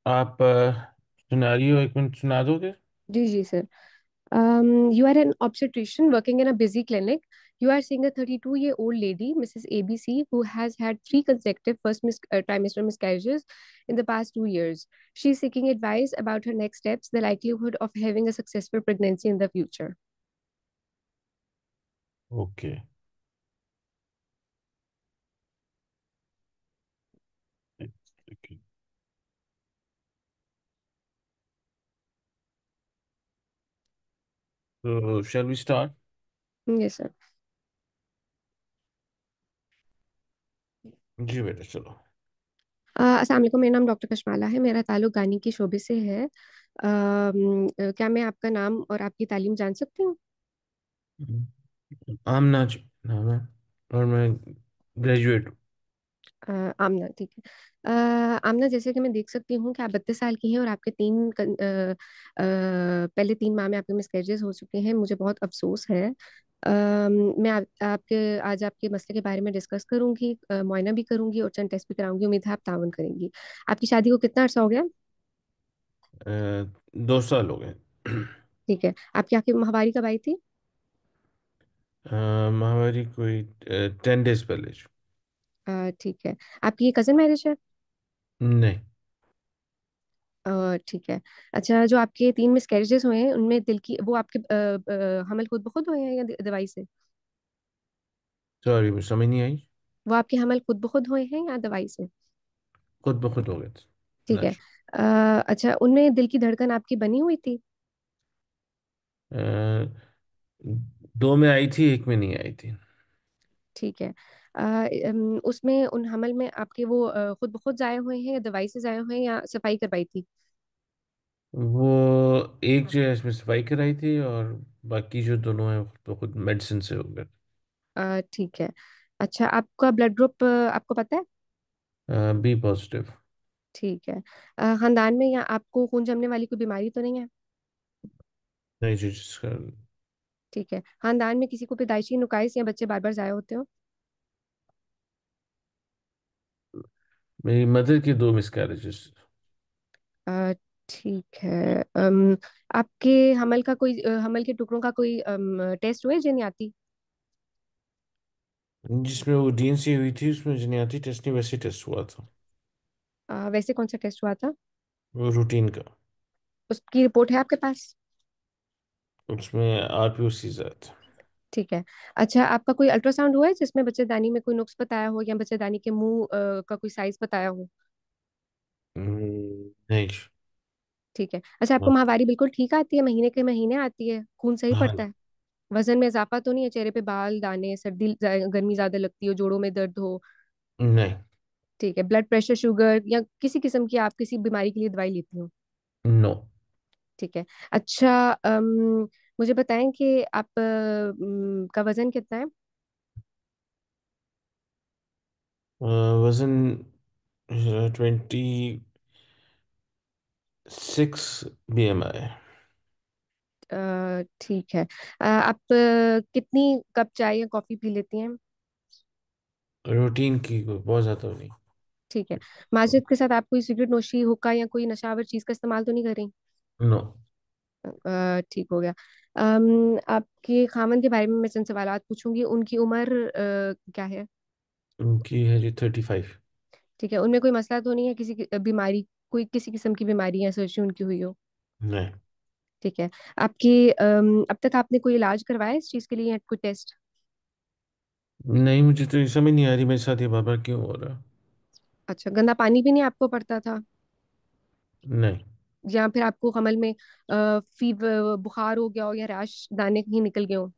आप सिनेरियो एक मिनट सुना दोगे? जी जी sir. You are an obstetrician working in a busy clinic. You are seeing a 32-year-old lady, Mrs. ABC, who has had three consecutive trimester miscarriages in the past 2 years. She is seeking advice about her next steps, the likelihood of having a successful pregnancy in the future. Okay. तो shall we start? Yes, sir. जी बेटा चलो। अस्सलाम वालेकुम. मेरा नाम doctor Kashmala है. मेरा ताल्लुक गानी की शोबे से है. क्या मैं आपका नाम और आपकी तालीम जान सकती हूँ? आमना जी नाम है, और मैं ग्रेजुएट हूँ। आमना, ठीक है. आमना, जैसे कि मैं देख सकती हूँ कि आप 32 साल की हैं और आपके पहले 3 माह में आपके मिसकैरेजेस हो चुके हैं. मुझे बहुत अफसोस है. मैं आपके आज आपके मसले के बारे में डिस्कस करूंगी, मुआयना भी करूंगी और चंद टेस्ट भी कराऊंगी. उम्मीद है आप तावन करेंगी. आपकी शादी को कितना अर्सा हो गया? 2 साल हो गए। ठीक है. आपकी आखिरी माहवारी कब आई थी? महावारी कोई 10 डेज पहले। ठीक है. आपकी ये कजन मैरिज है? नहीं। ठीक है. अच्छा, जो आपके 3 मिसकैरेजेस हुए हैं उनमें दिल की वो आपके हमल खुद ब खुद हुए हैं या दवाई से? सॉरी मुझे समझ नहीं आई। वो आपके हमल खुद ब खुद हुए हैं या दवाई से? खुद ब खुद हो गए थे। ठीक है. नेचुरल। अच्छा, उनमें दिल की धड़कन आपकी बनी हुई थी? दो में आई थी, एक में नहीं आई थी। ठीक है. उसमें उन हमल में आपके वो खुद ब खुद जाए हुए हैं या दवाई से जाए हुए हैं या सफाई करवाई थी? वो एक जो है इसमें सफाई कराई थी, और बाकी जो दोनों हैं खुद ब खुद मेडिसिन से हो गए। ठीक है. अच्छा, आपका ब्लड ग्रुप आपको पता है? B positive. ठीक है. खानदान में या आपको खून जमने वाली कोई बीमारी तो नहीं है? नहीं जी, जिसका ठीक है. खानदान में किसी को पैदाइशी नुकाइस या बच्चे बार बार जाया होते हो? मेरी मदर की 2 मिसकैरेजेस। अ, ठीक है. आपके हमल का कोई हमल के टुकड़ों का कोई टेस्ट हुआ है जेनियाती? जिसमें वो डीएनसी हुई थी उसमें जनियाती टेस्ट नहीं, वैसे टेस्ट हुआ था। वैसे कौन सा टेस्ट हुआ था? वो रूटीन का। उसकी रिपोर्ट है आपके पास? उसमें आरपीओसी था। ठीक है. अच्छा, आपका कोई अल्ट्रासाउंड हुआ है जिसमें बच्चेदानी में कोई नुक्स बताया हो या बच्चेदानी के मुंह का कोई साइज बताया हो? नहीं। ठीक है. अच्छा, आपको हाँ। माहवारी बिल्कुल ठीक आती है, महीने के महीने आती है, खून सही पड़ता हाँ। है? वजन में इजाफा तो नहीं है? चेहरे पे बाल दाने, सर्दी गर्मी ज्यादा लगती हो, जोड़ों में दर्द हो? नहीं। ठीक है. ब्लड प्रेशर, शुगर या किसी किस्म की आप किसी बीमारी के लिए दवाई लेती हो? नो। ठीक है. अच्छा, मुझे बताएं कि आप का वजन कितना है? वजन 26 BMI। ठीक है. आप कितनी कप चाय या कॉफी पी लेती हैं? रूटीन की कोई बहुत ज्यादा नहीं। ठीक है. माजिद के साथ आप कोई सिगरेट नोशी, हुक्का या कोई नशावर चीज का इस्तेमाल तो नहीं करें? नो। ठीक हो गया. आपके खामन के बारे में मैं चंद सवालात पूछूंगी. उनकी उम्र क्या है? उनकी है जी 35। ठीक है. उनमें कोई मसला तो नहीं है, किसी की बीमारी, कोई किसी किस्म की बीमारी या सर्जरी उनकी हुई हो? नहीं। ठीक है. आपकी अब तक आपने कोई इलाज करवाया है इस चीज के लिए या कोई टेस्ट? नहीं, मुझे तो ये समझ नहीं आ रही मेरे साथ ये बार बार क्यों हो रहा। अच्छा, गंदा पानी भी नहीं आपको पड़ता था? नहीं। या फिर आपको कमल में फीवर, बुखार हो गया हो या रैश, दाने कहीं निकल गए हो?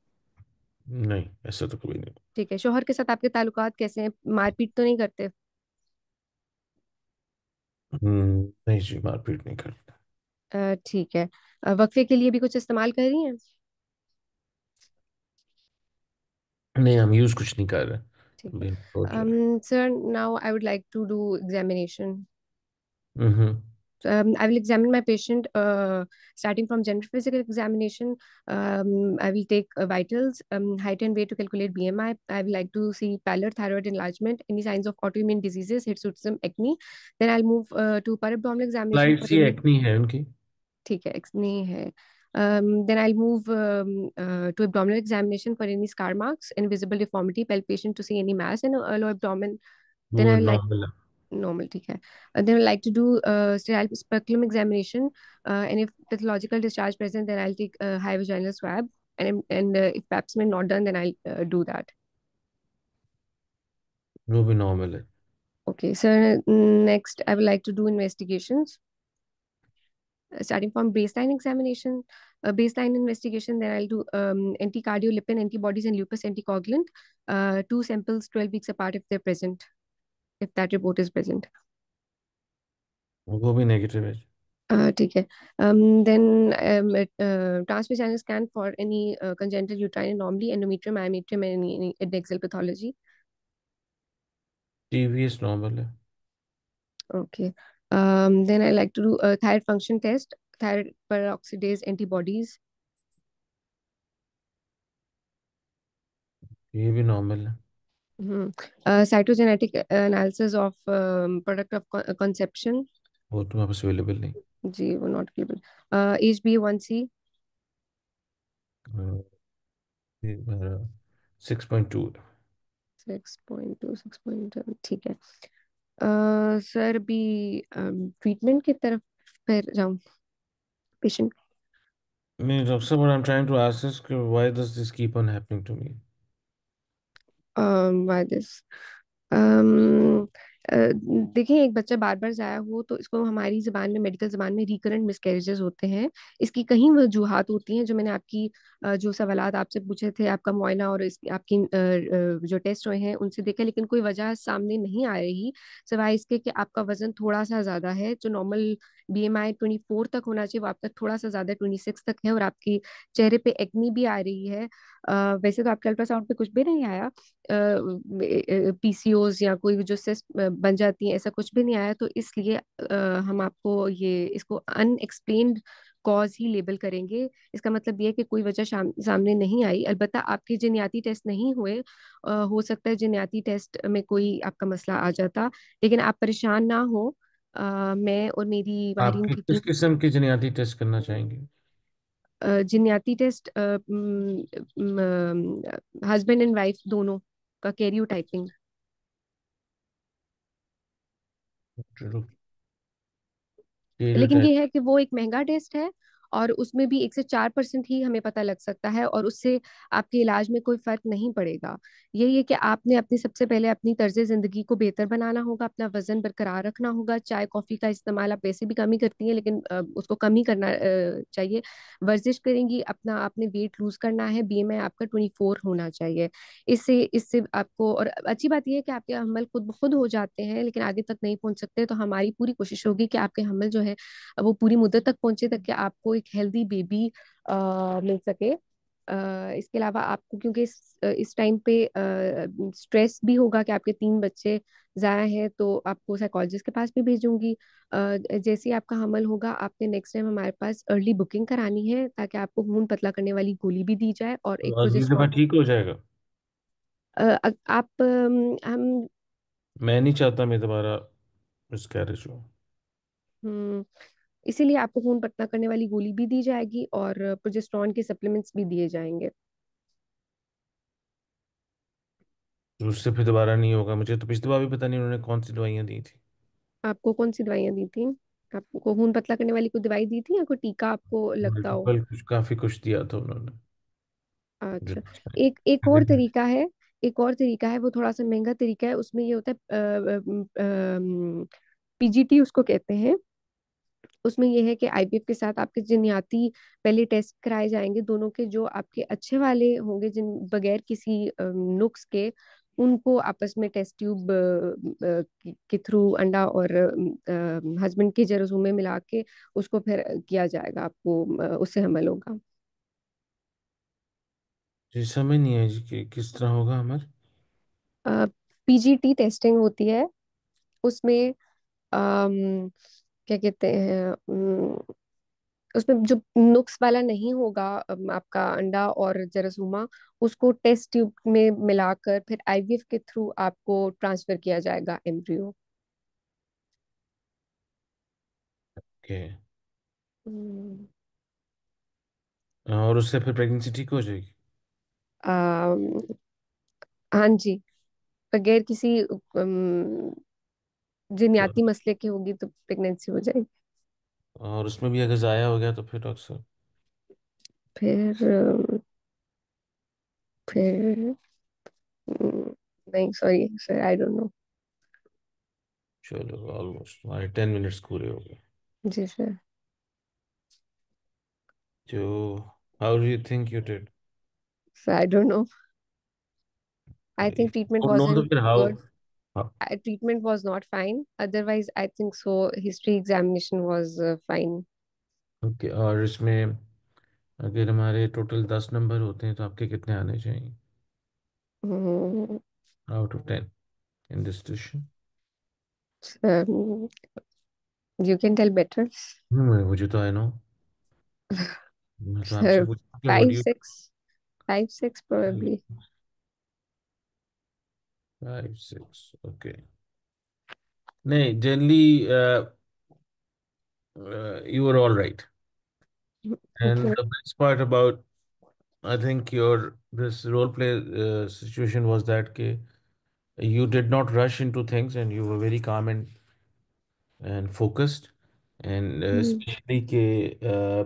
नहीं, ऐसा तो कभी नहीं। ठीक है. शोहर के साथ आपके ताल्लुकात कैसे हैं? मारपीट तो नहीं करते? नहीं जी, मारपीट नहीं करता। ठीक है. वक्फे के लिए भी कुछ इस्तेमाल कर रही हैं? नहीं, हम यूज कुछ नहीं कर रहे। ठीक है. अभी सोच रहे हैं। Sir, now I would like to do examination. Hmm. I will examine my patient starting from general physical examination. I will take vitals, height and weight to calculate BMI. I will like to see pallor, thyroid enlargement, any signs of autoimmune diseases, hirsutism, acne. Then I'll move to per abdominal examination light for see any. Acne है उनकी। ठीक है, acne है. Then I'll move to abdominal examination for any scar marks, invisible deformity, palpation to see any mass in lower abdomen. Then वो I will like normal है। normal, ठीक है. Then I like to do sterile speculum examination, and if pathological discharge present, then I'll take a high vaginal swab, and if pap smear not done, then I'll do that. वो भी normal है। Okay, so next I would like to do investigations, starting from baseline examination. Baseline investigation, then I'll do anticardiolipin antibodies and lupus anticoagulant, two samples 12 weeks apart if they're present, if that report is present. वो भी negative है। ठीक है. Then transvaginal scan for any congenital uterine anomaly, endometrium, myometrium, and any adnexal pathology. TVS normal है। Okay. Then I like to do a thyroid function test, thyroid peroxidase antibodies. ये भी normal है। Cytogenetic analysis of product of conception. वो तो वापस available नहीं। जी, वो not available. HbA1c. ये मेरा 6.2 है। 6.2, 6.7, ठीक है. सर भी ट्रीटमेंट की तरफ फिर जाऊँ पेशेंट. नहीं डॉक्टर साहब, what I'm trying to ask is कि why does this keep on happening to me? Why this. Um, देखिए, एक बच्चा बार बार जाया हो तो इसको हमारी जबान में, मेडिकल जबान में रिकरेंट मिसकैरेजेस होते हैं. इसकी कई वजूहात होती हैं जो मैंने आपकी जो सवालात आपसे पूछे थे, आपका मुआयना और आपकी जो टेस्ट हुए हैं उनसे देखा, लेकिन कोई वजह सामने नहीं आ रही, सिवाय इसके कि आपका वजन थोड़ा सा ज्यादा है. जो नॉर्मल BMI 24 तक होना चाहिए वो आपका थोड़ा सा ज्यादा 26 तक है, और आपकी चेहरे पे एक्नी भी आ रही है. वैसे तो आपके अल्ट्रासाउंड पे कुछ भी नहीं आया, PCOS या कोई जो सिस्ट बन जाती है, ऐसा कुछ भी नहीं आया. तो इसलिए हम आपको ये इसको अनएक्सप्लेन्ड कॉज ही लेबल करेंगे. इसका मतलब ये है कि कोई वजह सामने नहीं आई. अलबत्ता आपके जिनियाती टेस्ट नहीं हुए, हो सकता है जिनियाती टेस्ट में कोई आपका मसला आ जाता, लेकिन आप परेशान ना हो. मैं और मेरी माहिरीन आपके की किस टीम किस्म की जनियाती टेस्ट करना चाहेंगे? जिनियाती टेस्ट हस्बैंड एंड वाइफ दोनों का कैरियोटाइपिंग. लेकिन स्टीरियोटाइप। ये है कि वो एक महंगा टेस्ट है, और उसमें भी 1 से 4% ही हमें पता लग सकता है, और उससे आपके इलाज में कोई फर्क नहीं पड़ेगा. यही है कि आपने अपनी सबसे पहले अपनी तर्ज जिंदगी को बेहतर बनाना होगा, अपना वजन बरकरार रखना होगा. चाय कॉफी का इस्तेमाल आप वैसे भी कम ही करती हैं, लेकिन उसको कम ही करना चाहिए. वर्जिश करेंगी, अपना आपने वेट लूज करना है, BMI आपका 24 होना चाहिए. इससे इससे आपको, और अच्छी बात यह है कि आपके हमल खुद ब खुद हो जाते हैं, लेकिन आगे तक नहीं पहुंच सकते. तो हमारी पूरी कोशिश होगी कि आपके हमल जो है वो पूरी मुद्दत तक पहुंचे, तक कि आपको एक हेल्दी बेबी मिल सके. इसके अलावा आपको, क्योंकि इस टाइम पे स्ट्रेस भी होगा कि आपके 3 बच्चे ज़ाया हैं, तो आपको साइकोलॉजिस्ट के पास भी भेजूंगी. जैसे ही आपका हमल होगा, आपने नेक्स्ट टाइम हमारे पास अर्ली बुकिंग करानी है, ताकि आपको खून पतला करने वाली गोली भी दी जाए और एक तो अगली दफा प्रोजेस्टेरॉन. ठीक हो जाएगा? आप हम मैं नहीं चाहता मैं दोबारा मिसकैरेज हो। हम्म, इसीलिए आपको खून पतला करने वाली गोली भी दी जाएगी, और प्रोजेस्टेरॉन के सप्लीमेंट्स भी दिए जाएंगे. तो उससे फिर दोबारा नहीं होगा? मुझे तो पिछली बार भी पता नहीं उन्होंने कौन सी दवाइयाँ दी थी। आपको कौन सी दवाइयाँ दी थी? आपको खून पतला करने वाली कोई दवाई दी थी, या कोई टीका आपको लगता हो? मल्टीपल कुछ, काफी कुछ दिया था उन्होंने। मुझे अच्छा. कुछ एक एक और नहीं। तरीका है. एक और तरीका है, वो थोड़ा सा महंगा तरीका है. उसमें ये होता है, PGT उसको कहते हैं. उसमें यह है कि IVF के साथ आपके जिनियाती पहले टेस्ट कराए जाएंगे, दोनों के. जो आपके अच्छे वाले होंगे, जिन बगैर किसी नुक्स के, उनको आपस में टेस्ट ट्यूब के थ्रू अंडा और हस्बैंड के जराजूम में मिला के उसको फिर किया जाएगा. आपको उससे हमल होगा. जी समझ नहीं आई जी कि किस तरह होगा हमारे। PGT टेस्टिंग होती है. उसमें क्या कहते हैं, उसमें जो नुक्स वाला नहीं होगा, आपका अंडा और जरासूमा, उसको टेस्ट ट्यूब में मिलाकर फिर आईवीएफ के थ्रू आपको ट्रांसफर किया जाएगा एम्ब्रियो। ओके। हम्म, और उससे फिर प्रेगनेंसी ठीक हो जाएगी? अम, हाँ जी, बगैर किसी तो जिनियाती मसले की होगी तो प्रेगनेंसी हो जाएगी। और उसमें भी अगर ज़ाया हो गया तो फिर डॉक्टर साहब? फिर फिर नहीं, sorry sir, I don't no. चलो, ऑलमोस्ट हमारे 10 मिनट्स पूरे हो गए। जी सर। जो how do you think you did? Sir I don't no, I think if treatment you know तो वाजंट फिर how? Good. Treatment was not fine. Otherwise, I think so. History examination was fine. Okay. और इसमें अगर हमारे total 10 number होते हैं तो आपके कितने आने चाहिए Mm, out of 10 in this question? um, you can tell better. मुझे तो आई नो। मैं तो आपसे Uh, पूछा what five, you. six, 5, 6 probably. 5 6, okay. नहीं, generally you were all right. And Okay. the best part about, I think, your this role play situation was that you did not rush into things and you were very calm and focused. And Mm, especially uh,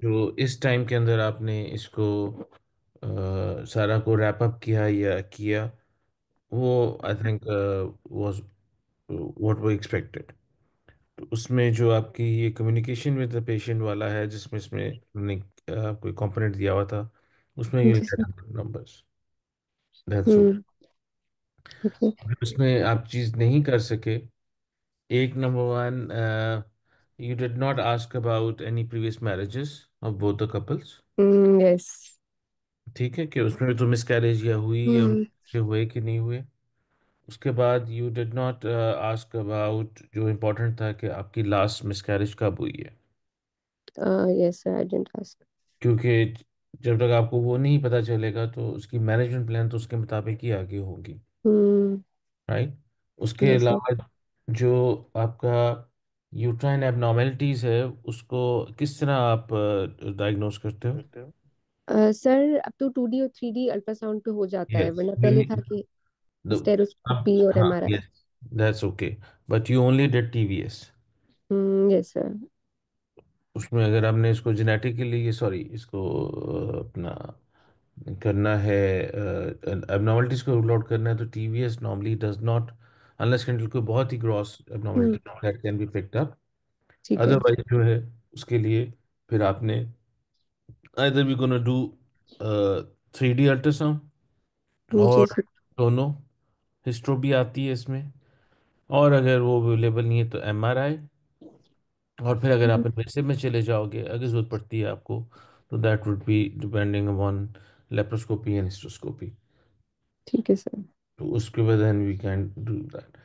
जो इस time के अंदर आपने इसको सारा को wrap up किया या किया, वो I think was what we expected. तो उसमें जो आपकी ये कम्युनिकेशन विद द पेशेंट वाला है, जिसमें इसमें हमने आपको कंपोनेंट दिया हुआ था, उसमें यू विल जी get sir. Numbers. That's all. Hmm. Okay. उसमें आप चीज़ नहीं कर सके, एक number one, you did not ask about any previous marriages of both the couples. Yes. ठीक है, कि उसमें भी तो मिसकैरेज या हुई या Hmm. उनके हुए कि नहीं हुए। उसके बाद you did not ask about जो इम्पोर्टेंट था, कि आपकी लास्ट मिसकैरेज कब हुई है। Yes, sir. I didn't ask. क्योंकि जब तक आपको वो नहीं पता चलेगा तो उसकी मैनेजमेंट प्लान तो उसके मुताबिक ही आगे होगी। Hmm. राइट। उसके Yes, sir. अलावा जो आपका यूट्राइन एबनॉर्मेलिटीज़ है, उसको किस तरह आप डायग्नोस करते हो? सर अब तो 2D और 3D अल्ट्रासाउंड पे हो जाता है, यस, वरना यू पहले था नीड। कि अब स्टेरोस्कोपी और हाँ, MRI. Yes, that's okay, but you only did TVS. Yes sir. उसमें अगर आपने इसको जेनेटिकली, ये सॉरी, इसको अपना करना है, एबनॉर्मलिटीज को रूल आउट करना है, तो TVS normally does not, unless candle कोई बहुत ही gross hmm. Abnormality that can be picked up. ठीक है। अदरवाइज जो है, उसके लिए फिर आपने either we gonna do 3D ultrasound, जी और सर। दोनों, हिस्ट्रो भी आती है इसमें, और अगर वो अवेलेबल नहीं है तो एमआरआई। और फिर अगर आप इन्वेसिव में चले जाओगे, अगर जरूरत पड़ती है आपको, तो that would be depending upon laparoscopy and hysteroscopy. ठीक है सर। तो उसके बाद then we can do that.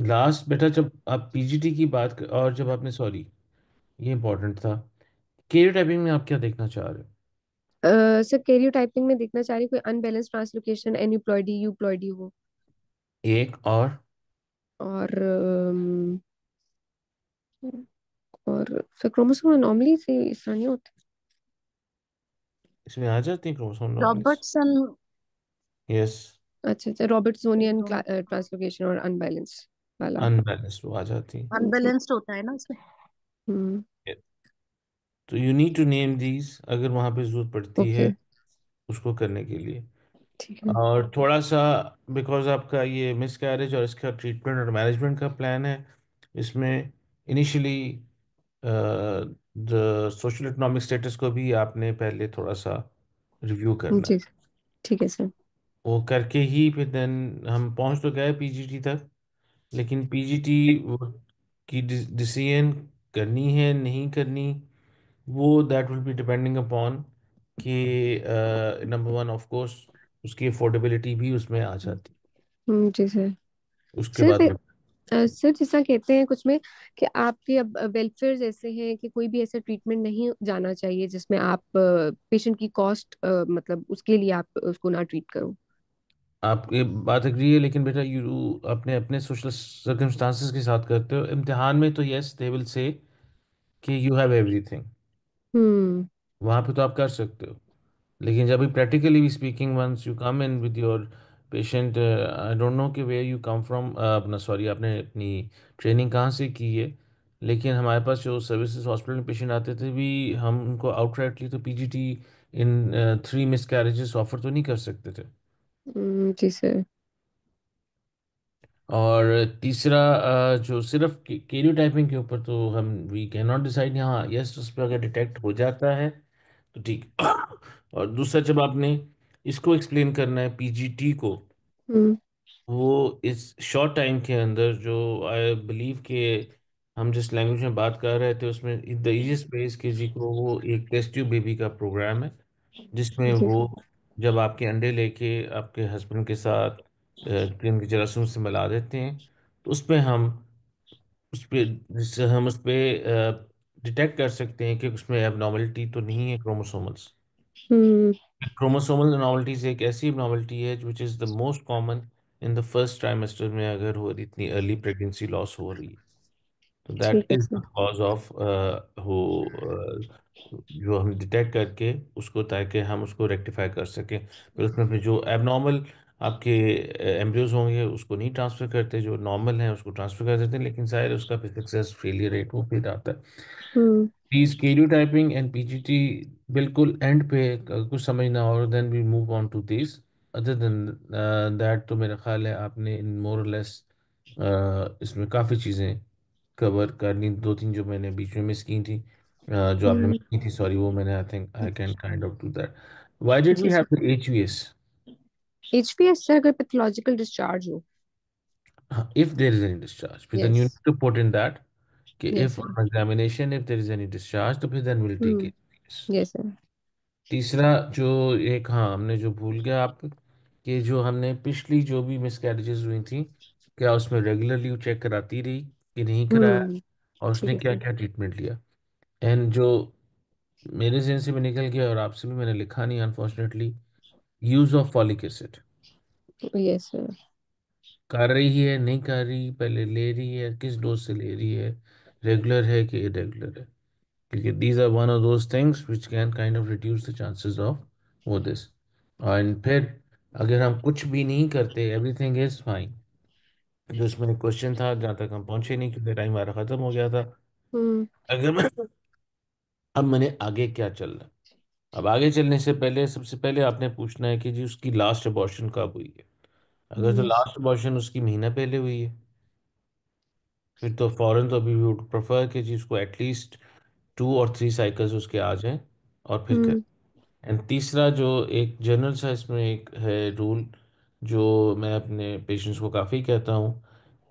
Last बेटा, जब आप पीजीटी की और जब आपने, सॉरी, ये इंपॉर्टेंट था, केरियो टाइपिंग में आप क्या देखना चाह रहे हो? सर कैरियोटाइपिंग में देखना चाह रही कोई अनबैलेंस ट्रांसलोकेशन, एन्यूप्लॉइडी यूप्लॉइडी हो। एक और और और सर क्रोमोसोम अनोमली से इस तरह नहीं होते। इसमें आ जाती है क्रोमोसोम नॉर्मलीज। रॉबर्टसन यस, अच्छा अच्छा, रॉबर्ट्सोनियन ट्रांसलोकेशन और अनबैलेंस वाला। अनबैलेंस्ड वो आ जाती ठीक। अनबैलेंस्ड होता है ना इसमें। हम्म। है। तो you need to name these अगर वहाँ पे जरूरत पड़ती है ओके। उसको करने के लिए। ठीक है। और थोड़ा सा, बिकॉज आपका ये मिस कैरेज और इसका ट्रीटमेंट और मैनेजमेंट का प्लान है, इसमें initially the social economic status को भी आपने पहले थोड़ा सा रिव्यू करना जी। है। ठीक है सर। वो करके ही फिर देन हम पहुंच तो गए पीजीटी तक, लेकिन पीजीटी की डिसीजन करनी है नहीं करनी, वो that will be depending upon कि नंबर वन, ऑफ कोर्स, उसकी अफोर्डेबिलिटी भी उसमें आ जाती है। जी सर। उसके सर बाद में। सर जैसा कहते हैं कुछ में कि आपके अब वेलफेयर जैसे हैं कि कोई भी ऐसा ट्रीटमेंट नहीं जाना चाहिए जिसमें आप पेशेंट की कॉस्ट मतलब उसके लिए आप उसको ना ट्रीट करो। आपकी बात एग्री है, लेकिन बेटा यू अपने अपने सोशल सर्कमस्टांसिस के साथ करते हो। इम्तिहान में तो यस दे विल से कि यू हैव एवरीथिंग, हम्म। वहाँ पे तो आप कर सकते हो। लेकिन जब भी practically speaking, once you come in with your patient, I don't know कि वेयर यू कम फ्रॉम, अपना सॉरी, आपने अपनी ट्रेनिंग कहाँ से की है, लेकिन हमारे पास जो सर्विसेज हॉस्पिटल में पेशेंट आते थे भी, हम उनको आउटराइटली तो पीजीटी इन 3 मिस कैरेजेस ऑफर तो नहीं कर सकते थे। जी सर। और तीसरा, जो सिर्फ केरियो टाइपिंग के ऊपर तो हम वी कैन नॉट डिसाइड यहाँ, यस उस पर अगर डिटेक्ट हो जाता है तो ठीक। और दूसरा, जब आपने इसको एक्सप्लेन करना है पीजीटी को, हम्म। वो इस शॉर्ट टाइम के अंदर, जो आई बिलीव के हम जिस लैंग्वेज में बात कर रहे थे उसमें द इजीएस्ट वे के जी को, वो एक टेस्ट ट्यूब बेबी का प्रोग्राम है, जिसमें जी वो सर। जब आपके अंडे लेके आपके हस्बैंड के साथ क्रीम के जरासीम से मिला देते हैं, तो उस पे जिससे हम उस पे डिटेक्ट कर सकते हैं कि उसमें एबनॉर्मलिटी तो नहीं है क्रोमोसोमल्स। हम्म। क्रोमोसोमल एबनॉर्मलिटीज एक ऐसी एबनॉर्मलिटी है which is the most common in the first trimester में, अगर हो रही इतनी अर्ली प्रेगनेंसी लॉस हो रही है, तो दैट ठीक है is the sir. Cause of हो जो हम डिटेक्ट करके उसको, ताकि हम उसको रेक्टिफाई कर सकें। फिर उसमें फिर जो एबनॉर्मल आपके एम्ब्रियोज होंगे उसको नहीं ट्रांसफ़र करते, जो नॉर्मल हैं उसको ट्रांसफ़र कर देते हैं, लेकिन शायद उसका फिर सक्सेस फेलियर रेट वो फिर आता है। हम्म। प्लीज स्टीरियोटाइपिंग एंड पीजीटी बिल्कुल एंड पे, कुछ समझना और then we move on to this. Other than that तो मेरा ख्याल है आपने इन मोर लेस इसमें काफ़ी चीज़ें कवर करनी, दो तीन जो मैंने बीच में मिस की थी, जो आपने हम्म। मिस की थी सॉरी, वो मैंने I think I can kind of do that. Why did we जी have sir. The HVS? HPS sir अगर पैथोलॉजिकल डिस्चार्ज हो। If there is any discharge, फिर then yes. you need to put in that कि yes if sir. on examination if there is any discharge, तो फिर then we'll take it. Yes sir. तीसरा जो एक, हाँ हमने जो भूल गया आप, कि जो हमने पिछली जो भी मिसकैरेजेस हुई थी, क्या उसमें रेगुलरली वो चेक कराती रही कि नहीं कराया, हम्म। और ठीक उसने है क्या सर। क्या ट्रीटमेंट लिया। एंड जो मेरे जहन से भी निकल गया और आपसे भी मैंने लिखा नहीं unfortunately, use of folic acid, yes sir. कर रही है नहीं कर रही, पहले ले रही है, किस डोज से ले रही है, रेगुलर है कि इरेगुलर है, क्योंकि these are one of those things which can kind of reduce the chances of वो this। एंड फिर अगर हम कुछ भी नहीं करते, एवरीथिंग इज फाइन, जो इसमें क्वेश्चन था जहाँ तक हम पहुंचे नहीं क्योंकि टाइम हमारा खत्म हो गया था। हम्म। अगर मैं अब मैंने आगे क्या चलना है? अब आगे चलने से पहले सबसे पहले आपने पूछना है कि जी उसकी लास्ट अबॉर्शन कब हुई है। अगर तो यस। लास्ट अबॉर्शन उसकी महीना पहले हुई है, फिर तो फौरन तो अभी वी वुड प्रेफर कि जी उसको एटलीस्ट 2 और 3 साइकिल्स उसके आ जाएं और फिर करें। हम्म। एंड तीसरा जो एक जनरल सा इसमें एक है रूल, जो मैं अपने पेशेंट्स को काफ़ी कहता हूँ,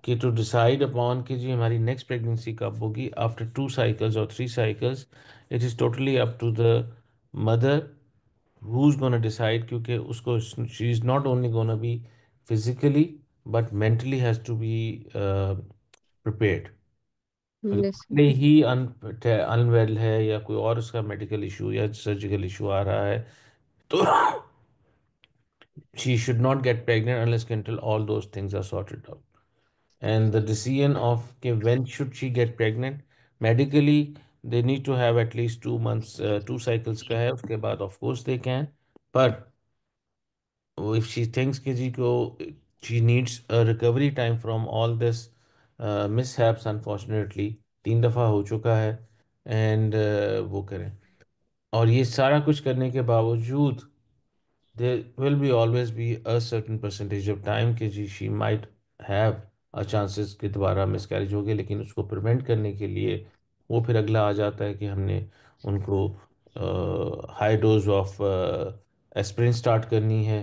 कि टू डिसाइड अपॉन कि जी हमारी नेक्स्ट प्रेगनेंसी कब होगी आफ्टर 2 साइकिल्स और 3 cycles, it is totally up to the mother who is gonna decide, क्योंकि उसको she is not only gonna be physically but mentally has to be prepared. अगर yes sir. पहले ही unwell है या कोई और उसका मेडिकल इशू या सर्जिकल इशू आ रहा है, तो she should not get pregnant unless until all those things are sorted out. And the decision of okay, when should she get pregnant, medically they need to have at least 2 months, 2 cycles का है, उसके बाद of course they can, but if she thinks कि जी को she needs a recovery time from all this mishaps, unfortunately 3 दफ़ा हो चुका है, एंड वो करें। और ये सारा कुछ करने के बावजूद there will be always be a certain percentage of time कि जी she might have a chances कि दोबारा मिसकैरेज होगी, लेकिन उसको प्रिवेंट करने के लिए वो फिर अगला आ जाता है कि हमने उनको high dose of aspirin start करनी है,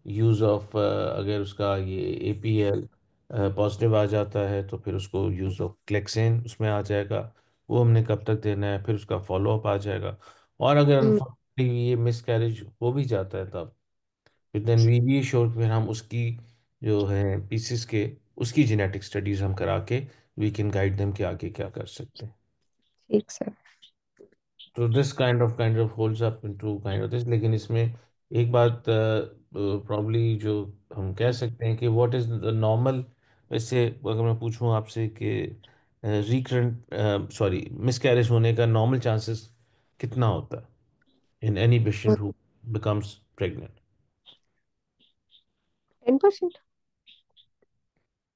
यूज़ ऑफ अगर उसका ये एपीएल पॉजिटिव आ जाता है तो फिर उसको यूज़ ऑफ क्लेक्सेन उसमें आ जाएगा, वो हमने कब तक देना है, फिर उसका फॉलो अप आ जाएगा। और अगर हम्म। अनफॉर्चुनेटली ये मिसकैरेज हो भी जाता है तब फिर देन वी बी श्योर फिर हम उसकी जो है पीसेस के उसकी जेनेटिक स्टडीज हम करा के वी कैन गाइड देम कि आगे क्या कर सकते हैं। ठीक सर। तो this kind of holds up into kind of this, लेकिन इसमें एक बात प्रॉब्ली जो हम कह सकते हैं कि व्हाट इज द नॉर्मल, वैसे अगर मैं पूछूं आपसे कि रिकरेंट सॉरी मिसकैरेज होने का नॉर्मल चांसेस कितना होता है in any patient who becomes pregnant? 10%।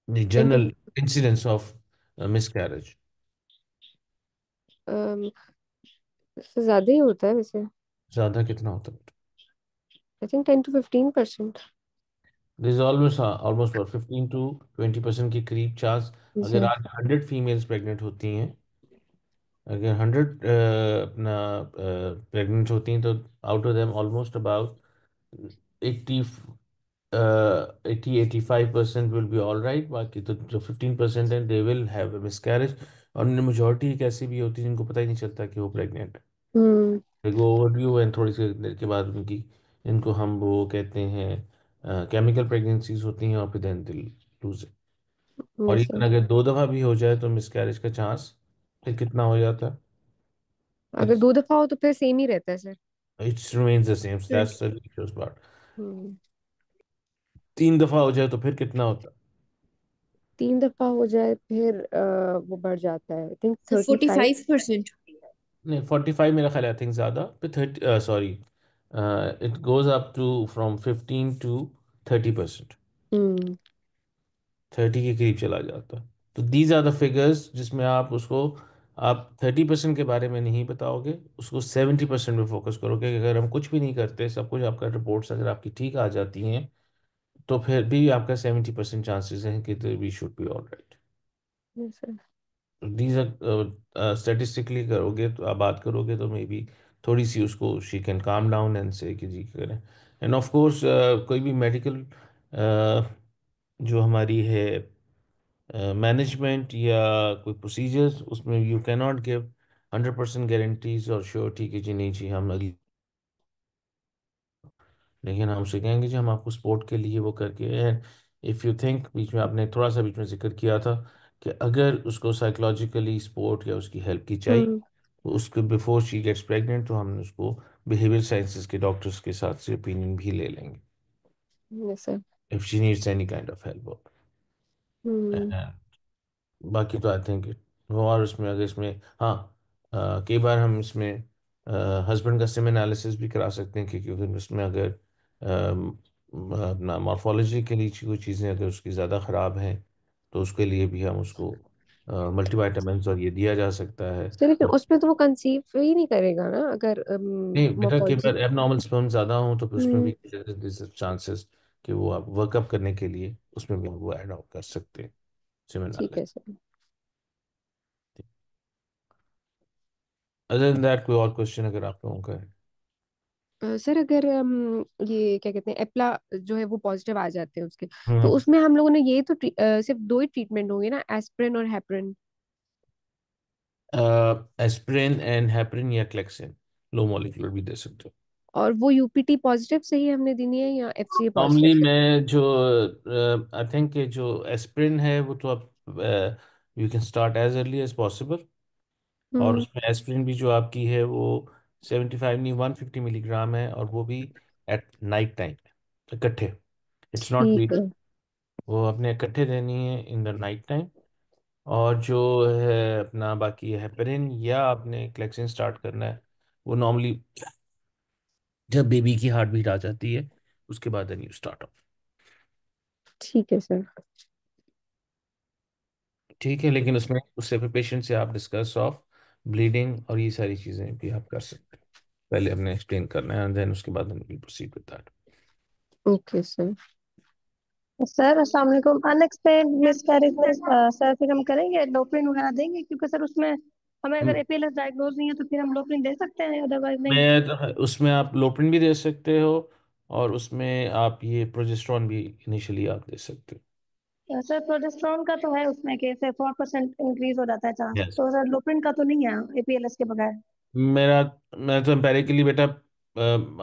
The 10 to general incidence of miscarriage. इससे ज्यादा ही होता है वैसे। ज़्यादा कितना होता है? I think 10 to 15%। This almost almost 15 to 20% के करीब चांस। अगर जी। आज 100 फीमेल्स प्रेग्नेंट होती हैं, अगर 100 अपना प्रेग्नेंट होती हैं, तो out of them almost about 80 80-85% will be all right. बाकी तो जो 15% है दे विल हैव मिसकैरेज। और मेजोरिटी एक ऐसी भी होती है जिनको पता ही नहीं चलता कि वो प्रेग्नेंट है। हम्म। वो ओवरव्यू एंड थोड़ी सी देर के बाद उनकी, इनको हम वो कहते हैं केमिकल प्रेगनेंसीज होती हैं, और फिर देन दिल लूज। और यस इवन सर। अगर 2 दफ़ा भी हो जाए तो मिसकैरेज का चांस फिर कितना हो जाता है? अगर इट्स 2 दफा हो तो फिर सेम ही रहता है sir. It's remains the same, hmm. That's the ridiculous part. Hmm. 3 दफ़ा हो जाए तो फिर कितना होता 3 दफा हो जाए फिर वो बढ़ जाता है, आई थिंक So 35। 45%. है? नहीं, 45 मेरा ख्याल, आई थिंक ज़्यादा, फिर 30, sorry, it goes up to from 15 to 30%। हम्म। 30 के करीब चला जाता है। तो दीज आर द फिगर्स जिसमें आप उसको, आप 30% के बारे में नहीं बताओगे, उसको 70% में फोकस करोगे कि अगर हम कुछ भी नहीं करते, सब कुछ आपका रिपोर्ट्स अगर आपकी ठीक आ जाती हैं, तो फिर भी आपका 70% चांसेस हैं कि we should be all right. Yes sir. These are statistically करोगे तो, आप बात करोगे तो मे बी थोड़ी सी उसको she can calm down and से कि जी करें। एंड ऑफ कोर्स कोई भी मेडिकल जो हमारी है मैनेजमेंट या कोई प्रोसीजर्स, उसमें you can not give 100% guarantees और श्योरिटी कि जी नहीं जी हम अगली, लेकिन हम उसे कहेंगे जी हम आपको सपोर्ट के लिए वो करके। एंड इफ़ यू थिंक, बीच में आपने थोड़ा सा बीच में जिक्र किया था कि अगर उसको साइकोलॉजिकली सपोर्ट या उसकी हेल्प की चाहिए, हम्म। तो उसके बिफोर शी गेट्स प्रेग्नेंट, तो हम उसको बिहेवियर साइंसेस के डॉक्टर्स के साथ से ओपिनियन भी ले लेंगे yes sir. If she needs any kind of hmm. Help. बाकी तो आई थिंक वो, और इसमें अगर इसमें, हाँ, कई बार हम इसमें हस्बैंड का सिम एनालिसिस भी करा सकते हैं, क्योंकि उसमें अगर अपना मॉर्फोलॉजी के लिए कोई चीज़ें अगर उसकी ज़्यादा ख़राब हैं, तो उसके लिए भी हम उसको मल्टीवाइटामिन और ये दिया जा सकता है। सर लेकिन और उसमें तो वो कंसीव ही नहीं करेगा ना, अगर नहीं बेटा, कई मोफोलॉजी। बार एबनॉर्मल स्पर्म ज़्यादा हो तो फिर उसमें हम्म। भी चांसेस कि वो आप वर्कअप करने के लिए उसमें भी वो ऐड ऑन कर सकते हैं सिम ठीक एनालिसिस। है सर। अदर देन दैट कोई और क्वेश्चन अगर आप लोगों का है? सर अगर ये क्या कहते हैं एप्ला जो है वो पॉजिटिव आ जाते हैं उसके, तो हम्म। उसमें हम लोगों ने ये तो सिर्फ 2 ही ट्रीटमेंट होंगे ना, एस्पिरिन और हेपरिन। एस्पिरिन एंड हेपरिन या क्लेक्सिन, लो मॉलिक्यूलर भी दे सकते हो। और वो यूपीटी पॉजिटिव से ही हमने देनी है या एफसीए पॉजिटिव नॉर्मली से? मैं जो आई थिंक कि जो एस्पिरिन है वो तो आप you can start as early as possible. और हम्म। उसमें एस्पिरिन भी जो आपकी है वो 75 नहीं 150 मिलीग्राम है, और वो भी एट नाइट टाइम इकट्ठे, इट्स नॉट ठीक वीक। है। वो अपने इकट्ठे देनी है इन द नाइट टाइम। और जो है अपना बाकी हेपरिन या आपने क्लेक्सिन स्टार्ट करना है, वो नॉर्मली जब बेबी की हार्ट बीट आ जाती है उसके बाद देन यू स्टार्ट ऑफ। ठीक है सर। ठीक है, लेकिन उसमें उससे फिर पेशेंट से आप डिस्कस ऑफ ब्लीडिंग और ये सारी चीज़ें भी आप कर सकते हैं। पहले हमने एक्सप्लेन करना है एंड देन उसके बाद हम will proceed with that. Okay sir. Sir अस्सलाम वालेकुम। अनएक्सपेक्टेड मिसकैरेज में सर फिर हम करेंगे डोपिन वगैरह देंगे, क्योंकि सर उसमें हमें अगर एपीएलएस डायग्नोज नहीं है तो फिर हम डोपिन दे सकते हैं, अदरवाइज नहीं। मैं उसमें आप लोपिन भी दे सकते हो, और उसमें आप ये प्रोजेस्टेरॉन भी इनिशियली आप दे सकते सर प्रोजेस्टेरॉन का तो है उसमें कि से 4% इंक्रीज हो जाता है हो। Chance, yes. तो सर डोपिन का तो नहीं है एपीएलएस के बगैर। मेरा मैं तो एम्पेरिकली बेटा,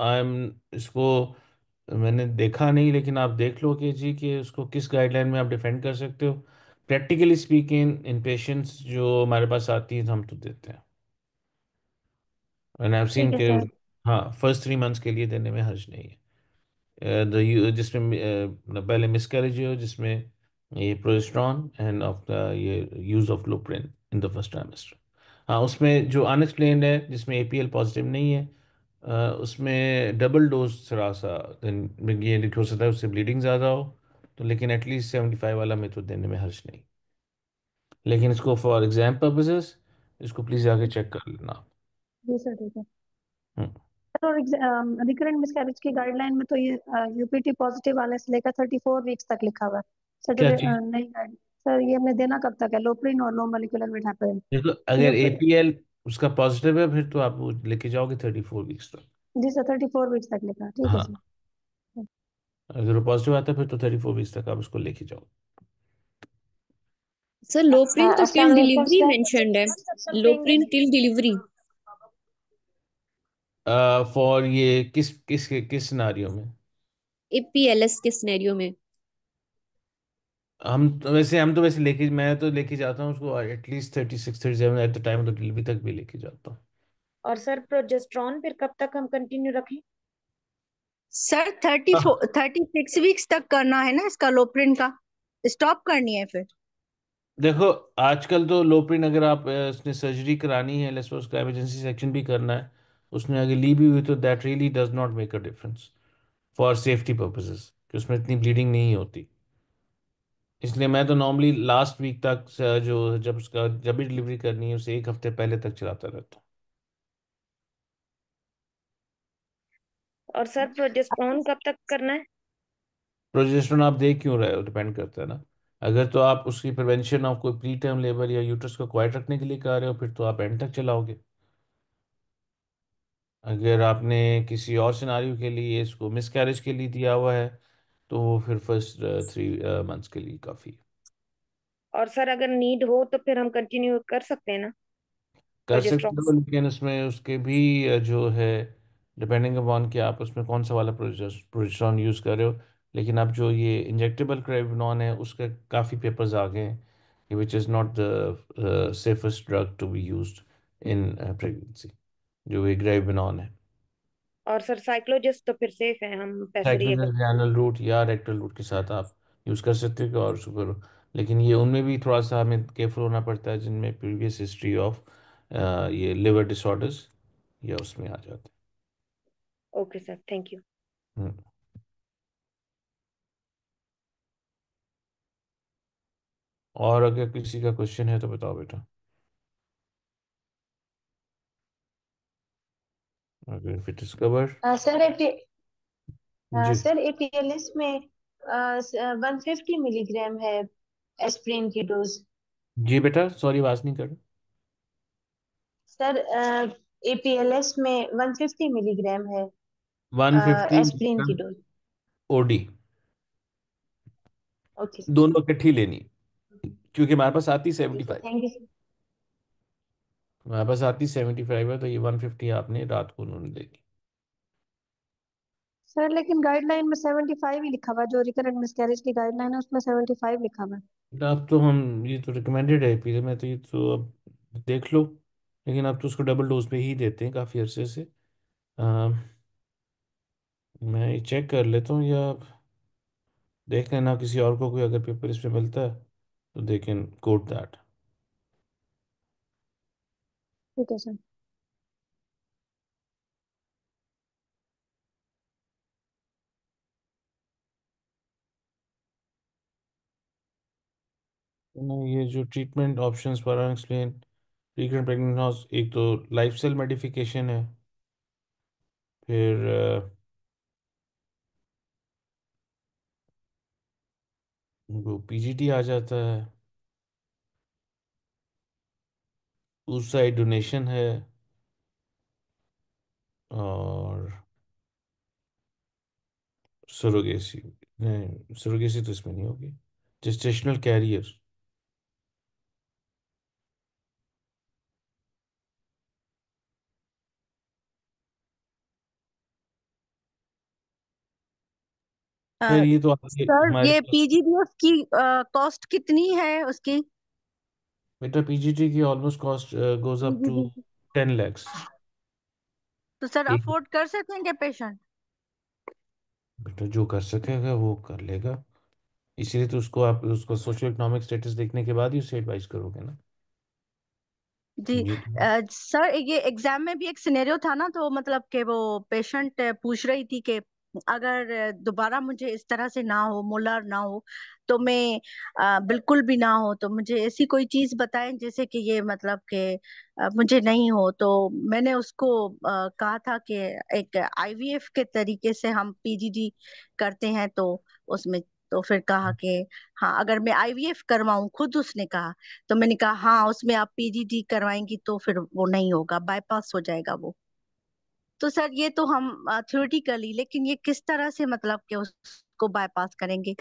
आई एम इसको मैंने देखा नहीं, लेकिन आप देख लो कि जी कि उसको किस गाइडलाइन में आप डिफेंड कर सकते हो। प्रैक्टिकली स्पीकिंग इन पेशेंट्स जो हमारे पास आती हैं तो हम तो देते हैं। एंड आई हैव सीन ठीक है के, सर। हाँ, फर्स्ट 3 मंथ्स के लिए देने में हर्ज नहीं है। जिसमें पहले मिसकैरेज हो, जिसमें ये प्रोजेस्टेरॉन एंड ऑफ द ये use of Lupin in the first trimester. हाँ, उसमें जो अनएक्सप्लेन्ड है, जिसमें एपीएल पॉजिटिव नहीं है, उसमें डबल डोज थोड़ा सा ये हो सकता है, उससे ब्लीडिंग ज़्यादा हो। तो लेकिन एटलीस्ट 75 वाला में तो देने में हर्ज नहीं। लेकिन इसको फॉर एग्जाम पर्पसेस इसको प्लीज़ जाके चेक कर लेना आप। जी सर ठीक है। हम्म। सर और रिकरेंट मिसकैरेज की गाइडलाइन में तो ये यूपीटी पॉजिटिव आने से लेकर 34 वीक्स तक लिखा हुआ है। सर जो क्या चीज़? नई गाइड, सर ये हमें देना कब तक है, लोप्रिन और लो मोलिकुलर मेटाप्रिन? देखो, अगर यूपी एपीएल उसका पॉजिटिव है, फिर तो आप वो लेके जाओगे 34 वीक्स तक। जी सर 34 वीक्स तक लिखा है। ठीक है हाँ, सर। अगर वो पॉजिटिव आता है फिर तो 34 वीक्स तक आप उसको लेके जाओ। सर लोप्रिन तो अस्सलाम टिल वालेकुम डिलीवरी सर। मेंशन्ड है। Supreme loprin till delivery. For ये किस किस किस सिनारियो में? एपीएलएस के सिनेरियो में। हम तो वैसे लेके मैं तो लेके जाता हूँ उसको at least 36 37 at the time of the delivery तक भी लेके जाता हूँ। और सर प्रोजेस्ट्रॉन फिर कब तक हम कंटिन्यू रखें? सर 36 वीक्स तक करना है ना इसका, लोप्रिन का स्टॉप करनी है फिर। देखो, आजकल तो लोप्रिन अगर आप उसने सर्जरी करानी है, लेट्स उसका इमरजेंसी सेक्शन भी करना है, उसने अगर ली भी हुई, तो that really does not make a difference for safety purposes, कि उसमें इतनी ब्लीडिंग नहीं होती। इसलिए मैं तो नॉर्मली लास्ट वीक तक जो जब उसका जब भी डिलीवरी करनी है उसे 1 हफ्ते पहले तक चलाता रहता हूँ। और सर प्रोजेस्ट्रॉन कब तक करना है? प्रोजेस्टेरोन आप दे क्यों रहे हो, डिपेंड करता है ना। अगर तो आप उसकी प्रिवेंशन ऑफ कोई प्री टर्म लेबर या यूट्रस को क्वाइट रखने के लिए कर रहे हो, फिर तो आप एंड तक चलाओगे। अगर आपने किसी और सिनारियो के लिए इसको मिसकैरेज के लिए दिया हुआ है, तो वो फिर फर्स्ट 3 मंथ्स के लिए काफ़ी है। और सर अगर नीड हो तो फिर हम कंटिन्यू कर सकते हैं ना कर सकते प्रोजेस्ट्रॉन? हो, लेकिन उसमें उसके भी जो है, डिपेंडिंग अपॉन कि आप उसमें कौन सा वाला प्रोजेस्टेरॉन यूज़ कर रहे हो। लेकिन अब जो ये इंजेक्टेबल क्रेबिनॉन है, उसके काफ़ी पेपर्स आ गए हैं, which is not the safest drug to be used in pregnancy, जो ये ग्रेविनॉन है। और सर साइक्लोजिस्ट तो फिर सेफ है, हम पैसे दिए कर। साइक्लोजेन रूट या रेक्टल रूट के साथ आप यूज़ कर सकते हो और शुगर। लेकिन ये उनमें भी थोड़ा सा हमें केयरफुल होना पड़ता है जिनमें प्रीवियस हिस्ट्री ऑफ ये लिवर डिसऑर्डर्स या उसमें आ जाते ओके सर, थैंक यू। हैं। और अगर किसी का क्वेश्चन है तो बताओ बेटा, अगर if it is cover. Sir जी। सर एपीएलएस में 150 मिलीग्राम है एस्प्रिन की डोज। जी बेटा, सॉरी आवाज़ नहीं कर रहा। सर एपीएलएस में 150 मिलीग्राम है 150 एस्प्रिन की डोज। OD okay sir. दोनों इकट्ठी लेनी, क्योंकि हमारे पास आती ठीक है 75, थैंक यू सर। हमारे पास आती 75 है, तो ये 150 आपने रात को उन्होंने लेनी। सर लेकिन गाइडलाइन में 75 ही लिखा हुआ है, जो रिकरेंट मिसकैरेज की गाइडलाइन है उसमें 75 लिखा हुआ है। बेटा, अब तो हम ये तो रिकमेंडेड है पीरियड में, तो ये तो अब देख लो। लेकिन अब तो उसको डबल डोज पे ही देते हैं काफ़ी अरसे से। अम, मैं ये चेक कर लेता हूँ, या देख लेना किसी और को कोई अगर पेपर इस पे मिलता है तो दे कैन कोट दैट। ठीक है सर। ये जो ट्रीटमेंट ऑप्शंस पर एक्सप्लेन, फ्रीक्वेंट प्रेगनेंट लॉस, एक तो लाइफ स्टाइल मॉडिफिकेशन है, फिर वो पीजीटी आ जाता है, साइड डोनेशन है, और सरोगेसी। नहीं, सरोगेसी तो इसमें नहीं होगी। Gestational carrier. फिर ये तो आपके सर हमारे ये पास। पीजीडीएफ की कॉस्ट कितनी है उसकी? बेटा पीजीटी की almost cost goes up to PGD 10 lakhs। तो सर एक अफोर्ड कर सकेंगे पेशेंट? बेटा जो कर सकेगा वो कर लेगा। इसीलिए तो उसको आप उसको सोशियो इकोनॉमिक स्टेटस देखने के बाद ही उसे एडवाइस करोगे ना। जी। ये तो सर ये एग्जाम में भी एक सिनेरियो था ना, तो मतलब कि वो पेशेंट पूछ रही थी कि अगर दोबारा मुझे इस तरह से ना हो, मोलर ना हो, तो मैं बिल्कुल भी ना हो, तो मुझे ऐसी कोई चीज बताएं जैसे कि ये मतलब कि मुझे नहीं हो। तो मैंने उसको कहा था कि एक आईवीएफ के तरीके से हम पीजीडी करते हैं, तो उसमें तो फिर कहा कि हाँ अगर मैं आईवीएफ करवाऊं, खुद उसने कहा। तो मैंने कहा हाँ उसमें आप पीजीडी करवाएंगी तो फिर वो नहीं होगा, बाईपास हो जाएगा वो। तो सर ये तो हम थ्योरेटिकली, लेकिन ये किस तरह से मतलब कि उसको बाईपास करेंगे?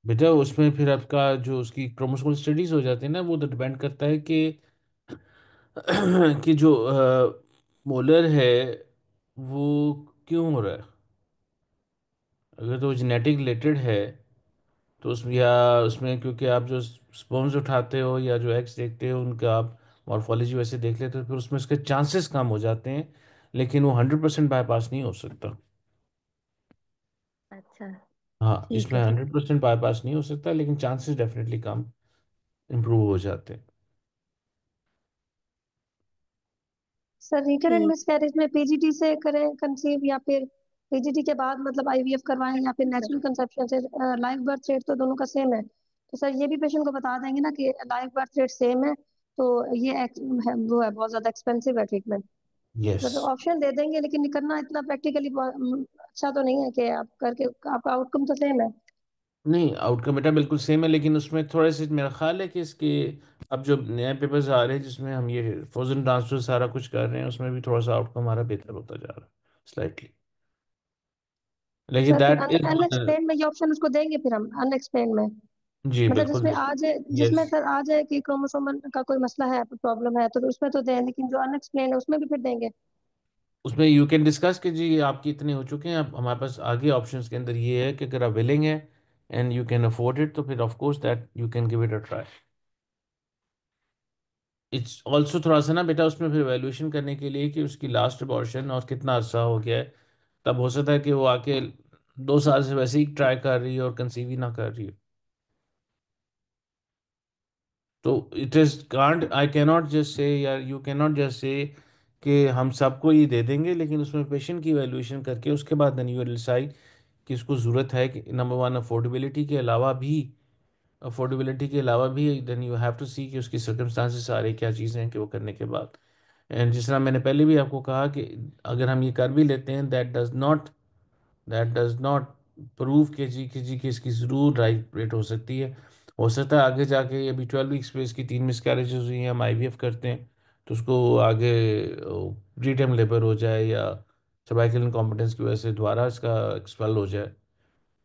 बेटा उसमें फिर आपका जो उसकी क्रोमोसोमल स्टडीज हो जाती है ना, वो तो डिपेंड करता है कि कि जो मोलर है वो क्यों हो रहा है। अगर तो जेनेटिक रिलेटेड है तो उसमें या उसमें क्योंकि आप जो स्पर्म्स उठाते हो या जो एग्स देखते हो उनका आप मॉर्फोलॉजी वैसे देख लेते हो, फिर उसमें उसके चांसेस कम हो जाते हैं। लेकिन वो 100% बाईपास नहीं हो सकता। अच्छा। हाँ, ठीक इसमें है सर। 100% बाईपास नहीं हो सकता, लेकिन चांसेस डेफिनेटली कम इम्प्रूव हो जाते हैं। सर रिकरेंट ठीक मिसकैरेज में पीजीटी से करें कंसीव, या फिर पीजीटी के बाद मतलब आईवीएफ करवाएं, या फिर है। नेचुरल कंसेप्शन से? लाइव बर्थ रेट तो दोनों का सेम है, तो सर ये भी पेशेंट को बता देंगे ना कि लाइव बर्थ रेट सेम है, तो ये वो है, बहुत ज्यादा एक्सपेंसिव है ट्रीटमेंट। यस। मतलब ऑप्शन दे देंगे, लेकिन करना इतना प्रैक्टिकली अच्छा तो नहीं है कि आप करके आपका आउटकम तो सेम है। नहीं, आउटकम बेटा बिल्कुल सेम है, लेकिन उसमें थोड़े से मेरा ख्याल है कि इसके अब जो नए पेपर्स आ रहे हैं जिसमें हम ये फ्रोजन ट्रांसफर सारा कुछ कर रहे हैं, उसमें भी थोड़ा सा आउटकम हमारा बेहतर होता जा रहा है स्लाइटली। तो लेकिन सर फिर दैट इज। अनएक्सप्लेन में ये ऑप्शन उसको देंगे, फिर हम अनएक्सप्लेन में, जी मतलब बिल्कुल। जिसमें आ जाए, यस। जिसमें सर आ जाए कि क्रोमोसोम का कोई मसला है, प्रॉब्लम है, तो उसमें तो दें, लेकिन जो अनएक्सप्लेन है उसमें भी फिर देंगे। उसमें यू कैन डिस्कस कि जी आपकी इतने हो चुके हैं, अब हमारे पास आगे ऑप्शंस के अंदर ये है कि अगर आप विलिंग है and you can afford it, तो फिर of course that you can give it a try. It's also थोड़ा सा ना बेटा उसमें फिर वैल्यूएशन करने के लिए कि उसकी लास्ट अबॉर्शन और कितना अरसा हो गया है। तब हो सकता है कि वो आके 2 साल से वैसे ही ट्राई कर रही है और कंसीव ही ना कर रही है। तो it is can't I cannot just say, या यू कैनॉट जस्ट से कि हम सबको ये दे देंगे, लेकिन उसमें पेशेंट की वैल्यूएशन करके उसके बाद देन यू डिसाइड कि इसको ज़रूरत है कि नंबर वन अफोर्डेबिलिटी के अलावा भी देन यू हैव टू सी कि उसकी सर्कमस्टांसिस सारे क्या चीज़ें हैं कि वो करने के बाद। एंड जिस तरह मैंने पहले भी आपको कहा कि अगर हम ये कर भी लेते हैं, दैट डज नॉट प्रूव कि इसकी ज़रूर राइट रेट हो सकती है। हो सकता है आगे जाके अभी 12 वीक्स पे इसकी 3 मिसकैरेजेस हुई हैं, हम आईवीएफ करते हैं तो उसको आगे प्रीटर्म लेबर हो जाए या सर्वाइकल इनकॉम्पिटेंस की वजह से दोबारा इसका एक्सपेल हो जाए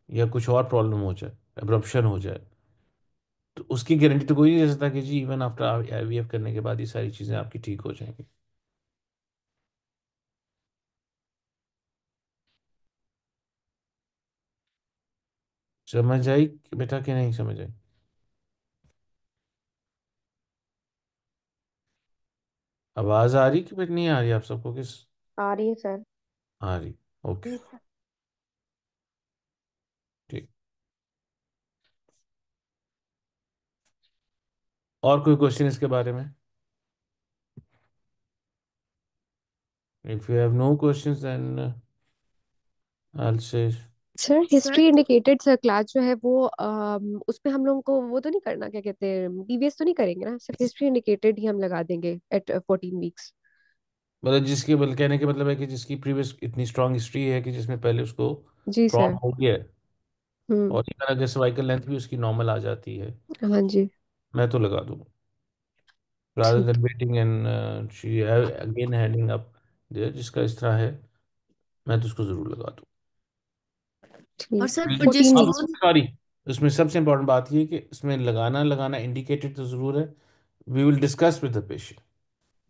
या कुछ और प्रॉब्लम हो जाए, एब्रप्शन हो जाए, तो उसकी गारंटी तो कोई नहीं दे सकता कि जी इवन आफ्टर आईवीएफ करने के बाद ये सारी चीज़ें आपकी ठीक हो जाएंगी। समझ आई बेटा कि नहीं समझ आई? आवाज़ आ रही कि फिर नहीं आ रही आप सबको किस? आ रही है सर। आ रही। ओके। जी सर। ठीक। और कोई क्वेश्चन इसके बारे में? If you have no questions then I say. Sir sir history indicated sir class जो है वो उसमें हम लोगों को वो तो नहीं करना, क्या कहते हैं, डीबीएस तो नहीं करेंगे ना, सिर्फ हिस्ट्री इंडिकेटेड ही हम लगा देंगे एट 14 वीक्स। मतलब जिसके बल कहने के मतलब है कि जिसकी प्रीवियस इतनी स्ट्रांग हिस्ट्री है कि जिसमें पहले उसको जी प्रॉब्लम सर। हो गया है, हम्म। और इवन अगर सर्वाइकल लेंथ भी उसकी नॉर्मल आ जाती है, हाँ जी। मैं तो लगा दूँ rather ठीक। than waiting and she again heading up there, जिसका इस तरह है मैं तो उसको ज़रूर लगा दूँ। और ठीक। Sir 14 weeks. प्रोजेस्टेरोन? सॉरी, इसमें सबसे इंपॉर्टेंट बात ये है कि इसमें लगाना लगाना इंडिकेटेड तो ज़रूर है। We will discuss with the patient,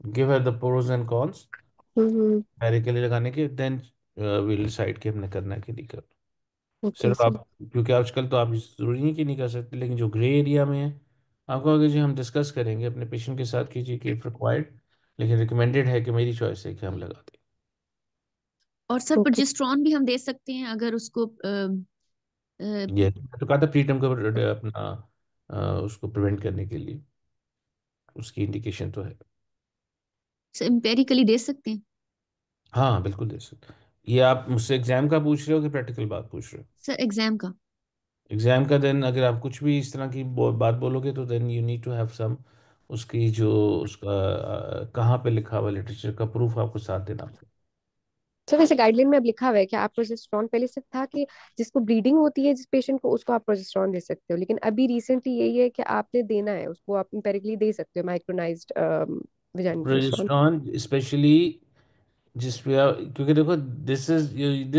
give her the pros and cons hmm. Directly लगाने के, देन विल डिसाइड कि हमने करना है कि नहीं करना। ओके सिर्फ सर। आप, क्योंकि आजकल तो आप ज़रूरी नहीं कि नहीं कर सकते, लेकिन जो ग्रे एरिया में है आपको आगे जी हम डिस्कस करेंगे अपने पेशेंट के साथ कीजिए कि इफ रिक्वायर्ड, लेकिन रिकमेंडेड है कि मेरी चॉइस है कि हम लगा दें। और सर ओके। प्रोजेस्टेरॉन भी हम दे सकते हैं अगर उसको ये तो कहा था प्रीटर्म को अपना उसको प्रिवेंट करने के लिए उसकी इंडिकेशन तो है। एम्पेरिकली दे सकते हैं। हाँ बिल्कुल दे सकते। ये आप मुझसे एग्जाम का पूछ रहे हो कि प्रैक्टिकल बात पूछ रहे हो? सर एग्जाम का। एग्जाम का दिन अगर आप कुछ भी इस तरह की बात बोलोगे तो then you need to have some उसकी जो उसका कहाँ पे लिखा हुआ लिटरेचर का प्रूफ आपको साथ देना पड़ेगा। सर वैसे गाइडलाइन में अब लिखा हुआ है कि आप प्रोजेस्टेरॉन, पहले सिर्फ था कि जिसको ब्लीडिंग होती है जिस पेशेंट को, उसको आप प्रोजेस्टेरॉन दे सकते हो, लेकिन अभी रिसेंटली यही है कि आपने देना है उसको, आप एम्पेरिकली दे सकते हो micronized vaginal progesterone. Progesterone specially जिस पे क्योंकि देखो this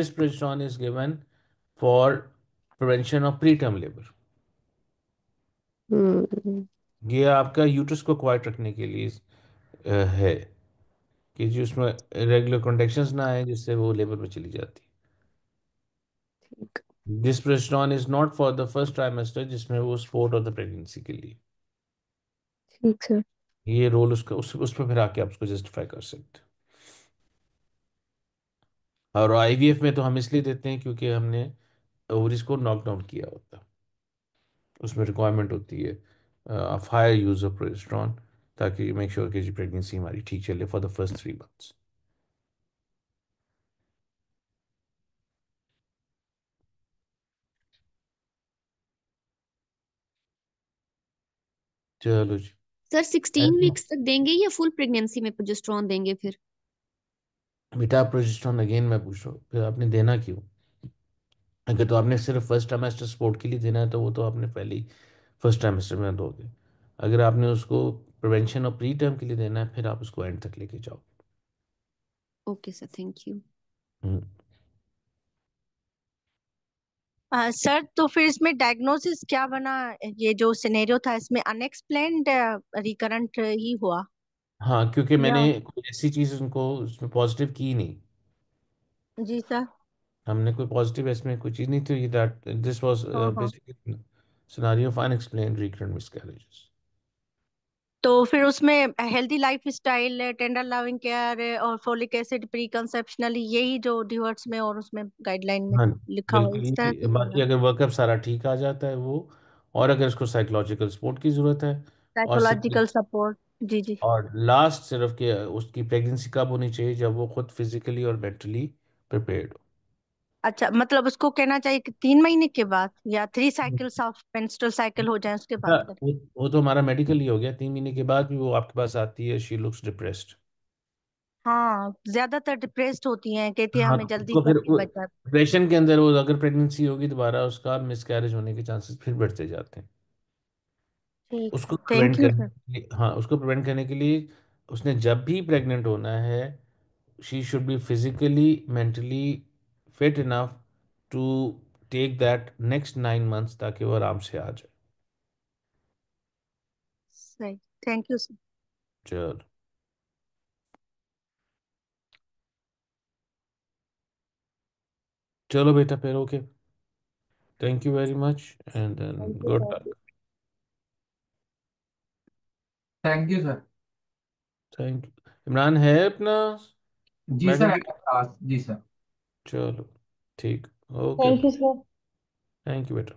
progesterone is given for prevention of preterm labour. Hmm. ये आपका यूट्रस को क्वाइट रखने के लिए है कि जो उसमें रेगुलर कॉन्ट्रैक्शंस ना आए जिससे वो लेबर में चली जाती ठीक। है। This progesterone is not for the first trimester जिसमें वो स्पोर्ट ऑफ द प्रेगनेंसी के लिए। ठीक सर। ये रोल उसका उस पर फिर आके आप उसको जस्टिफाई कर सकते हो। और आईवीएफ में तो हम इसलिए देते हैं क्योंकि हमने ओवरीज को नॉक डाउन किया होता है, उसमें रिक्वायरमेंट होती है of higher use of progesterone ताकि मेक श्योर कि प्रेगनेंसी हमारी ठीक चले फॉर द फर्स्ट 3 मंथ्स। चलो जी। सर 16 वीक्स तक देंगे या फुल प्रेगनेंसी में प्रोजेस्टेरॉन देंगे फिर? बेटा प्रोजेस्टेरॉन अगेन मैं पूछ रहा हूँ फिर आपने देना क्यों? अगर तो आपने सिर्फ फर्स्ट ट्राइमेस्टर सपोर्ट के लिए देना है तो वो तो आपने पहले ही फर्स्ट ट्राइमेस्टर में दोगे। अगर आपने उसको प्रिवेंशन और प्री टर्म के लिए देना है फिर आप उसको एंड तक लेके जाओ। Okay sir, thank you. Hmm. Sir तो फिर इसमें डायग्नोसिस क्या बना? ये जो सिनेरियो था इसमें अनएक्सप्लेन्ड रिकरेंट ही हुआ हाँ क्योंकि मैंने या? कोई ऐसी चीज़ उनको उसमें पॉजिटिव की नहीं। जी सर। हमने कोई पॉजिटिव इसमें कोई चीज़ नहीं थी दैट दिस वाज हाँ हाँ। Basically scenario of unexplained recurrent miscarriages. तो फिर उसमें healthy life style, tender loving care और फोलिक एसिड प्री कंसेप्शनली, यही जो डिवर्ट्स में और उसमें गाइडलाइन में हाँ लिखा हुआ है, बिल्कुल इस तरह ये से बाकी करना? अगर वर्कअप सारा ठीक आ जाता है वो, और अगर इसको साइकोलॉजिकल सपोर्ट की ज़रूरत है और साइकोलॉजिकल सपोर्ट। जी जी। और लास्ट सिर्फ कि उसकी प्रेगनेंसी कब होनी चाहिए जब वो खुद फिजिकली और मेंटली प्रिपेयर्ड अच्छा, मतलब उसको कहना चाहिए कि 3 महीने के बाद या 3 साइकिल्स हो। ऑफ मेंस्ट्रुअल साइकिल हो जाए उसके हाँ, बाद करें? वो तो हमारा मेडिकल ही हो गया। 3 महीने के बाद भी वो आपके पास आती है, शी लुक्स डिप्रेस्ड। हाँ, ज्यादातर डिप्रेस्ड होती हैं, कहती है हाँ हमें तो जल्दी उसको फिर बच्चे बचा। डिप्रेशन के अंदर वो अगर प्रेगनेंसी होगी दोबारा उसका मिसकैरेज होने के चांसेस फिर बढ़ते जाते हैं। ठीक उसको है, प्रिवेंट थैंक यू करने सर। के लिए, हाँ उसको प्रिवेंट करने के लिए उसने जब भी प्रेग्नेंट होना है she should be physically mentally fit enough to take that next 9 months ताकि वो आराम से आ जाए। सही। Thank you sir. चलो। चलो बेटा फिर okay. Thank you very much and then thank you good sir. Luck. Thank you sir. Thank you. Imran है अपना जी सर, मैडम जी? क्लास जी सर। चलो ठीक। Okay. Thank you sir. Thank you बेटा।